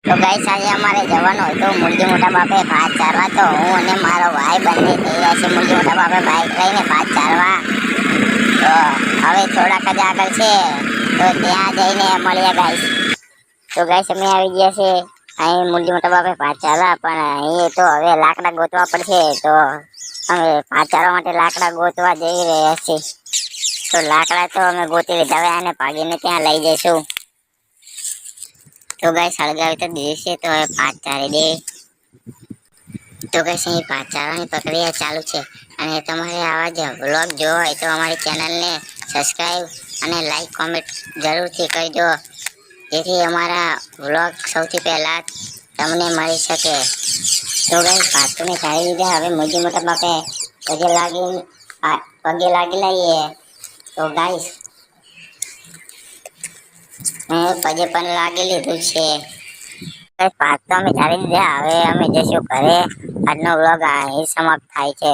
તો ગાઈસ આજે અમારે જવાનું હતું મુરજી મોટા બાપે ભાત ચારવા। તો હું અને મારો ભાઈ બંને થઈ રહ્યા છે મુરજી મોટા બાપે બાઈક લઈને ભાત ચારવા। તો હવે થોડાક જ આગળ છે તો ત્યાં જઈને મળીએ ગાઈસ। તો ગાઈસ અમે આવી ગયા છે અહીં મુરજી મોટા બાપે ભાત ચારવા, પણ અહીં તો હવે લાકડા ગોતવા પડશે। તો અમે ભાત ચારવા માટે લાકડા ગોતવા જઈ રહ્યા છીએ। તો લાકડા તો અમે ગોતી લીધા, હવે આને ભાગીને ત્યાં લઈ જઈશું। તો ગાઈસ સળગાવી તો દીધી છે, તો હવે ભાત ચારી દે। તો ગાઈસ અહીં ભાત ચારવાની પ્રક્રિયા ચાલુ છે, અને તમારે આવા જ વ્લોગ જોવો હોય તો અમારી ચેનલને સબસ્ક્રાઇબ અને લાઈક કોમેન્ટ જરૂરથી કરજો, જેથી અમારા વ્લોગ સૌથી પહેલા તમને મળી શકે। તો ગાઈસ ભાત તો મેં ચારી દીધા, હવે મુરજી મોટા બાપે પગે લાગી લઈએ। તો ગાઈસ મેં પગે પણ લાગી લીધું છે। ભાત તો અમે ચારી દીધા, હવે અમે જઈશું ઘરે। આજનો વ્લોગ અહીં સમાપ્ત થાય છે।